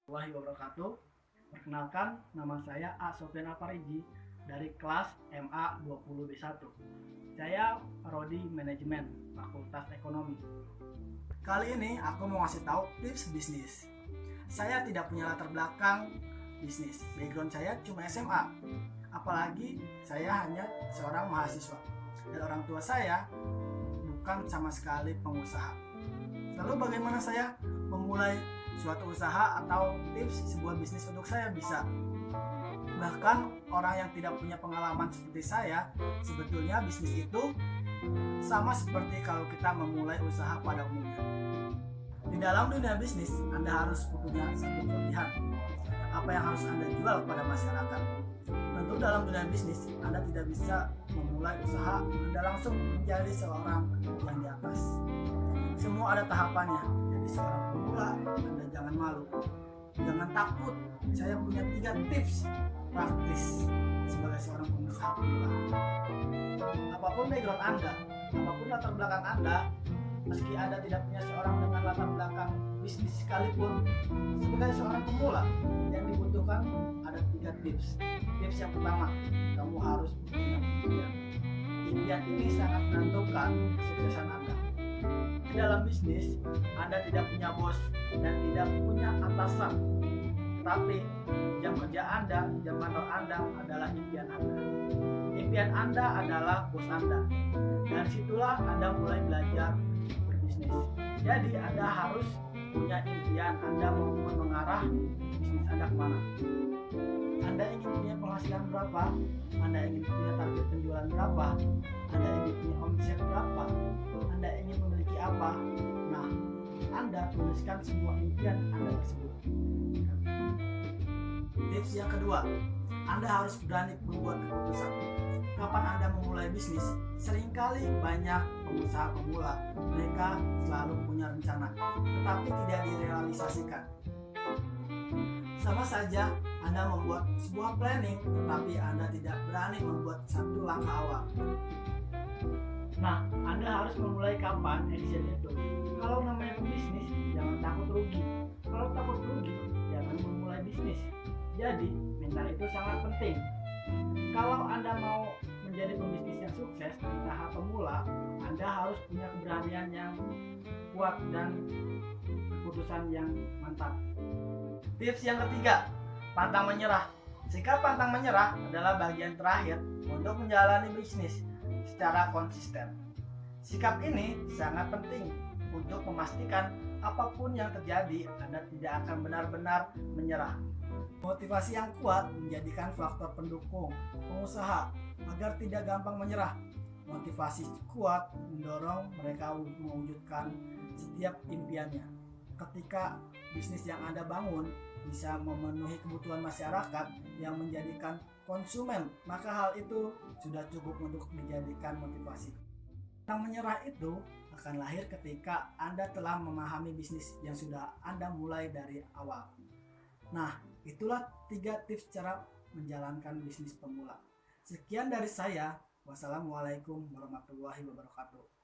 Warahmatullahi wabarakatuh. Perkenalkan, nama saya A. Sofian Alfariji dari kelas MA 20B1. Saya Prodi Manajemen, Fakultas Ekonomi. Kali ini aku mau ngasih tahu tips bisnis. Saya tidak punya latar belakang bisnis. Background saya cuma SMA. Apalagi saya hanya seorang mahasiswa. Dan orang tua saya bukan sama sekali pengusaha. Lalu bagaimana saya memulai suatu usaha atau tips sebuah bisnis untuk saya bisa? Bahkan orang yang tidak punya pengalaman seperti saya, sebetulnya bisnis itu sama seperti kalau kita memulai usaha pada umumnya. Di dalam dunia bisnis, Anda harus punya satu kelebihan. Apa yang harus Anda jual kepada masyarakat? Tentu dalam dunia bisnis, Anda tidak bisa memulai usaha Anda langsung menjadi seorang yang di atas. Semua ada tahapannya. Jadi seorang pemula, Anda jangan malu, jangan takut. Saya punya 3 tips praktis sebagai seorang pengusaha pemula. Apapun background Anda, apapun latar belakang Anda, meski Anda tidak punya seorang dengan latar belakang bisnis sekalipun, sebagai seorang pemula yang dibutuhkan ada 3 tips. Tips yang pertama, kamu harus punya impian. Impian ini sangat menentukan kesuksesan Anda. Di dalam bisnis, Anda tidak punya bos dan tidak punya atasan, tapi jam kerja Anda, jam kantor Anda adalah impian Anda. Impian Anda adalah bos Anda. Dan situlah Anda mulai belajar berbisnis. Jadi Anda harus punya impian, Anda mau mengarah bisnis Anda kemana. Anda ingin punya penghasilan berapa? Anda ingin punya target penjualan berapa? Anda ingin punya omset berapa? Anda ingin memiliki apa? Nah, Anda tuliskan semua impian Anda tersebut. Tips yang kedua, Anda harus berani membuat keputusan. Kapan Anda memulai bisnis? Seringkali banyak pengusaha pemula, mereka selalu punya rencana, tetapi tidak direalisasikan. Sama saja Anda membuat sebuah planning, tetapi Anda tidak berani membuat satu langkah awal. Nah, Anda harus memulai kapan action itu. Kalau namanya pebisnis, jangan takut rugi. Kalau takut rugi, jangan memulai bisnis. Jadi, mental itu sangat penting. Kalau Anda mau menjadi pebisnis yang sukses di tahap pemula, Anda harus punya keberanian yang kuat dan keputusan yang mantap. Tips yang ketiga, pantang menyerah. Sikap pantang menyerah adalah bagian terakhir untuk menjalani bisnis secara konsisten. Sikap ini sangat penting untuk memastikan apapun yang terjadi, Anda tidak akan benar-benar menyerah. Motivasi yang kuat menjadikan faktor pendukung pengusaha agar tidak gampang menyerah. Motivasi kuat mendorong mereka mewujudkan setiap impiannya. Ketika bisnis yang Anda bangun bisa memenuhi kebutuhan masyarakat yang menjadikan konsumen, maka hal itu sudah cukup untuk dijadikan motivasi. Pantang menyerah itu akan lahir ketika Anda telah memahami bisnis yang sudah Anda mulai dari awal. Nah, itulah 3 tips cara menjalankan bisnis pemula. Sekian dari saya. Wassalamualaikum warahmatullahi wabarakatuh.